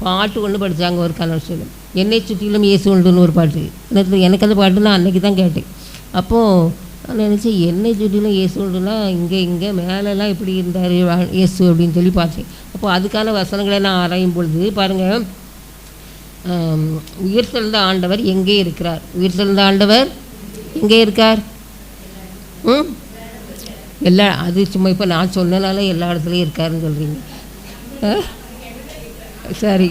பாட்டு ஒன்று படித்தாங்க ஒரு கன்வென்ஷனில், என்னை சுற்றிலும் இயேசு உண்டுன்னு ஒரு பாட்டு. எனக்கு அந்த பாட்டு நான் அன்றைக்கி தான் கேட்டேன். அப்போது நான் நினச்சேன், என்னை சுற்றிலும் இயேசு உண்டுன்னா இங்கே மேலெல்லாம் எப்படி இருந்தார் இயேசு அப்படின்னு சொல்லி பார்த்தேன். அப்போது அதுக்கான வசனங்களை நான் ஆராயும் பொழுது பாருங்கள், உயிர் தெழுந்த ஆண்டவர் எங்கே இருக்கிறார்? உயிர் தெழுந்த ஆண்டவர் எங்கே இருக்கார்? எல்லா அது சும்மா இப்போ நான் சொன்னனால எல்லா இடத்துலையும் இருக்காருன்னு சொல்கிறீங்க. சரி,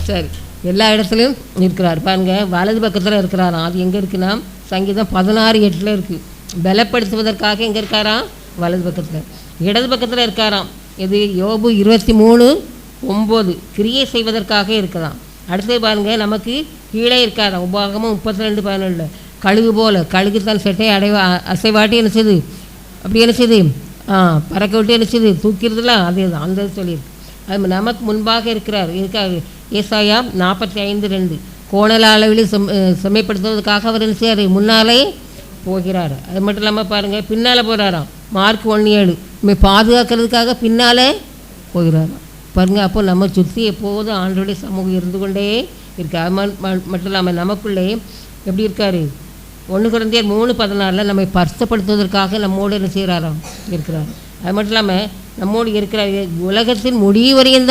சரி, எல்லா இடத்துலையும் இருக்கிறார். பாருங்கள், வலது பக்கத்தில் இருக்கிறாராம். அது எங்கே இருக்குன்னா சங்கீதம் 16:8 இருக்குது. பலப்படுத்துவதற்காக எங்கே இருக்காராம்? வலது பக்கத்தில். இடது பக்கத்தில் இருக்காராம். இது யோபு 23:9 கிரியை செய்வதற்காக இருக்கலாம். அடுத்தது பாருங்கள், நமக்கு கீழே இருக்காராம். உபாகமும் 32:11 கழுகு போல், கழுகு தான் செட்டை அசைவாட்டி என்ன செய்யுது, அப்படி என்ன செய்யுது, பறக்க விட்டு என்ன செய்யுது, தூக்கிறதுலாம் அதே தான். அந்த சொல்லியிருக்கு. அது நமக்கு முன்பாக இருக்கார். ஏசாயா 45:2 கோணல அளவில் செம்மைப்படுத்துவதற்காக அவர் என்ன செய்யார், முன்னாலே போகிறார். அது மட்டும் இல்லாமல் பாருங்கள், பின்னால் போகிறாராம். மார்க் 1:7 நம்ம பாதுகாக்கிறதுக்காக பின்னாலே போகிறாராம். பாருங்கள், அப்போ நம்ம சுற்றி எப்போதும் ஆண்டோடைய சமூகம் இருந்து கொண்டே இருக்கு. அது மட்டும் இல்லாமல் நமக்குள்ளே எப்படி இருக்கார், 1 கொரிந்தியர் 3:16 நம்மை பரிசுத்தப்படுத்துவதற்காக நம்மோடு என்ன செய்கிறாராம், இருக்கிறார். அது மட்டும் இல்லாமல் நம்மோடு இருக்கிறார். உலகத்தின் முடிவு வரையும்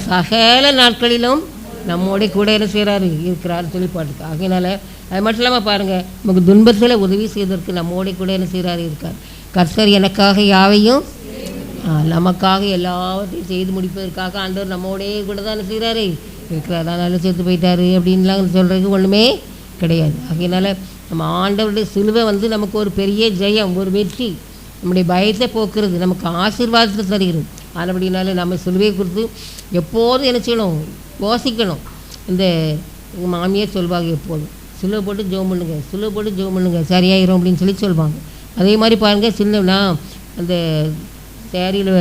சகல நாட்களிலும் நம்மோட கூட என்ன செய்கிறாரு, இருக்கிறார் சொல்லி பாட்டுக்கு. ஆகையினால அது மட்டும் இல்லாமல் பாருங்கள், நமக்கு துன்பத்தில் உதவி செய்வதற்கு நம்மோட கூட என்ன செய்கிறாரு, இருக்கார். கர்த்தர் எனக்காக யாவையும் நமக்காக எல்லாத்தையும் செய்து முடிப்பதற்காக ஆண்டவர் நம்மோடே கூட தான் என்ன செய்கிறாரு, இருக்கிறார். அதனால் செத்து போயிட்டாரு அப்படின்லாம் சொல்கிறதுக்கு ஒன்றுமே கிடையாது. ஆகையினால நம்ம ஆண்டவருடைய சிலுவை நமக்கு ஒரு பெரிய ஜெயம், ஒரு வெற்றி, நம்முடைய பயத்தை போக்குறது, நமக்கு ஆசீர்வாதத்தை தருகிறது. அப்படின்னால நம்ம சிலுவையை குறித்து எப்போதும் என்ன செய்யணும், யோசிக்கணும். இந்த எங்கள் மாமியார் சொல்வாங்க, எப்போதும் சிலுவை போட்டு ஜெபம் பண்ணுங்க, சிலுவை போட்டு ஜெபம் பண்ணுங்க, சரியாயிரும் அப்படின்னு சொல்லி சொல்லுவாங்க. அதே மாதிரி பாருங்கள், சின்னனா அந்த சேரியில்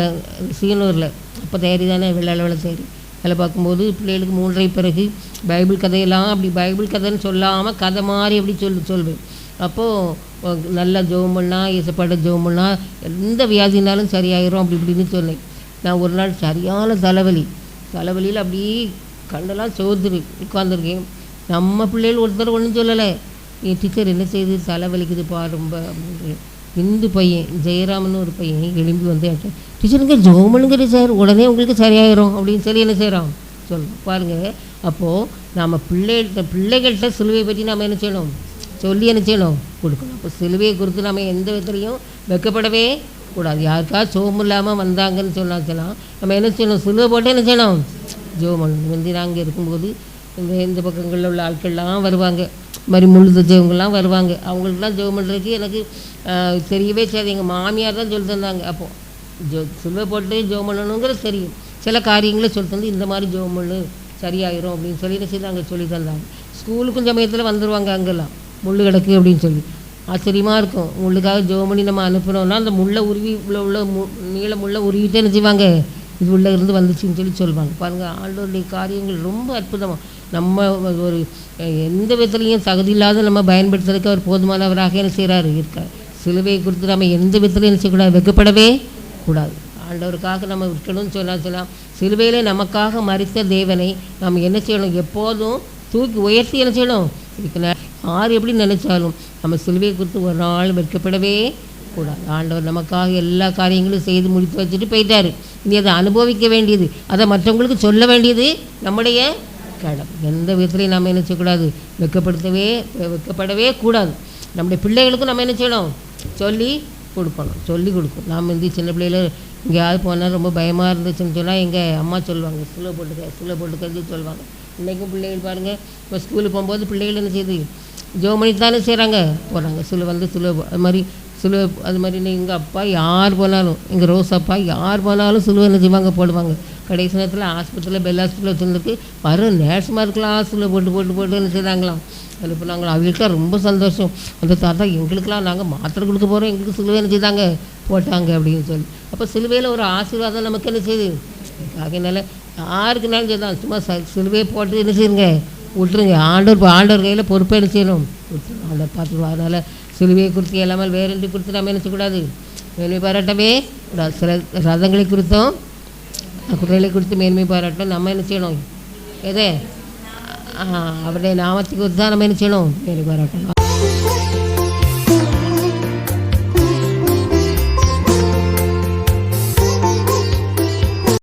சீனூரில் அப்போ சேரி தானே, வெள்ளை சேரி அதில் பார்க்கும்போது பிள்ளைகளுக்கு 3:30 பிறகு பைபிள் கதையெல்லாம் அப்படி பைபிள் கதைன்னு சொல்லாமல் கதை மாதிரி அப்படி சொல்வேன். அப்போது நல்லா ஜெபம் பண்ணால், இயேசுப்பாட்ட ஜெபம் பண்ணால் எந்த வியாதினாலும் சரியாயிரும் அப்படி இப்படின்னு சொன்னேன். நான் ஒரு நாள் சரியான தலைவலியில் அப்படியே கண்டெல்லாம் சோர்ந்துரு உட்காந்துருக்கேன். நம்ம பிள்ளைகள் ஒருத்தர் ஒன்றும் சொல்லலை. என் டீச்சர் என்ன செய்யுது, தலைவலிக்குதுப்பா ரொம்ப அப்படின்னு. இந்து பையன் ஜெயராமன் ஒரு பையன் எழும்பி வந்து டீச்சருங்க ஜெபம் பண்ணுங்க டீச்சர், உடனே உங்களுக்கு சரியாயிரும் அப்படின்னு சொல்லி என்ன செய்கிறோம் சொல்லணும். பாருங்கள், அப்போது நம்ம பிள்ளைகள்கிட்ட சிலுவை பற்றி நம்ம என்ன செய்யணும், சொல்லி என்ன செய்யணும், கொடுக்கணும். அப்போ சிலுவையை குறித்து நம்ம எந்த விதத்துலையும் வெக்கப்படவே கூடாது. யாருக்காவது சோகம் இல்லாமல் வந்தாங்கன்னு சொன்னாச்சுன்னா நம்ம என்ன செய்யணும், சிலுவை போட்டு என்ன செய்யணும், ஜெபம் பண்ணணும். வந்து நாங்கள் இருக்கும்போது இந்த பக்கங்களில் உள்ள ஆட்கள்லாம் வருவாங்க, மாதிரி முழு தச்சவங்கள்லாம் வருவாங்க. அவங்களுக்குலாம் ஜெபம் பண்ணுறதுக்கு எனக்கு தெரியவே சரி, எங்கள் மாமியார் தான் சொல்லி தந்தாங்க. அப்போது சிலுவை போட்டு ஜெபம் பண்ணணுங்கிறது தெரியும். சில காரியங்களை சொல்லி தந்து இந்த மாதிரி ஜெபம் பண்ணு சரியாயிரும் அப்படின்னு சொல்லி என்ன செய்தாங்க, சொல்லி தந்தாங்க. ஸ்கூலுக்கும் சமயத்தில் வந்துடுவாங்க, அங்கெல்லாம் முள் கிடக்கு அப்படின்னு சொல்லி ஆச்சரியமாக இருக்கும். முள்ளுக்காக ஜெபம் பண்ணி நம்ம அனுப்புனோம்னா அந்த முள்ளை உருவி உள்ள நீள முள்ளை உருவிட்டே என்ன செய்வாங்க, இது உள்ளே இருந்து வந்துச்சுன்னு சொல்லி சொல்லுவாங்க. பாருங்கள், ஆண்டவருடைய காரியங்கள் ரொம்ப அற்புதமாக நம்ம ஒரு எந்த விதத்துலையும் தகுதி இல்லாத நம்ம பயன்படுத்துறதுக்கு அவர் போதுமானவராக என்ன செய்கிறாரு, இருக்கார். சிலுவையை குறித்து நம்ம எந்த விதத்துலையும் என்ன செய்யக்கூடாது, வெக்கப்படவே கூடாது. ஆண்டவருக்காக நம்ம விற்கணும்னு சொல்லலாம். சிலுவையிலே நமக்காக மரித்த தேவனை நம்ம என்ன செய்யணும், எப்போதும் தூக்கி உயர்த்தி என்ன செய்யணும் இருக்கணும். யார் எப்படி நினைச்சாலும் நம்ம சிலுவையை குறித்து ஒரு நாள் வெட்கப்படவே கூடாது. ஆண்டவர் நமக்காக எல்லா காரியங்களும் செய்து முடித்து வச்சுட்டு போயிட்டார். இனி அதை அனுபவிக்க வேண்டியது, அதை மற்றவங்களுக்கு சொல்ல வேண்டியது நம்முடைய கடமை. எந்த விதத்துலையும் நம்ம என்ன செய்யக்கூடாது, வெட்கப்படவே கூடாது. நம்முடைய பிள்ளைகளுக்கும் நம்ம என்ன செய்யணும், சொல்லி கொடுக்கணும். நாம் சின்ன பிள்ளையில எங்கேயாவது போனால் ரொம்ப பயமாக இருந்துச்சுன்னு சொன்னால் எங்கள் அம்மா சொல்லுவாங்க, சிலுவை போட்டுக்கிறது சொல்லுவாங்க. இன்றைக்கும் பிள்ளைகள் பாருங்கள், இப்போ ஸ்கூலுக்கு போகும்போது பிள்ளைகள் என்ன செய்யுது, ஜெபம் பண்ணி தானே செய்கிறாங்க, போகிறாங்க. சிலுவை அது மாதிரி எங்கள் அப்பா யார் போனாலும், எங்கள் ரோஸ் அப்பா யார் போனாலும் சிலுவை என்ன செய்வாங்க, போடுவாங்க. கடைசி நேரத்தில் ஹாஸ்பிட்டலில் பெல் ஹாஸ்பிட்டலில் வச்சுருக்கு வரும் நேர்ஸமாக இருக்கலாம், சிலுவை போட்டு என்ன செய்கிறாங்களாம் அனுப்புனாங்களா. அவங்களுக்கா ரொம்ப சந்தோஷம். அந்த தாத்தா எங்களுக்கெல்லாம் நாங்கள் மாத்திரை கொடுக்க போகிறோம், எங்களுக்கு சிலுவை என்ன செய்தாங்க, போட்டாங்க அப்படின்னு சொல்லி. அப்போ சிலுவையில் ஒரு ஆசீர்வாதம் நமக்கு என்ன செய்யுது. அதனால யாருக்குனாலும் செய்யலாம், சும்மா சிலுவையை போட்டு என்ன செய்யுங்க, விட்டுருங்க. ஆண்டவர் கையில் பொறுப்பை என்ன செய்யணும், விட்டுருங்க. ஆண்டவர் பார்த்துருவோம். அதனால் சிலுவையை குறித்து எல்லாமே வேறென்று குறித்து நம்ம என்ன செய்யக்கூடாது, மேன்மை பாராட்டவே கூடாது. சில ரதங்களை குறித்தும் குற்றங்களை குறித்து மேன்மை பாராட்டணும். நம்ம என்ன செய்யணும்? எது? அவருடைய நாமத்துக்கு குறித்து தான் நம்ம என்ன செய்யணும்? மேன்மை பாராட்டணும்.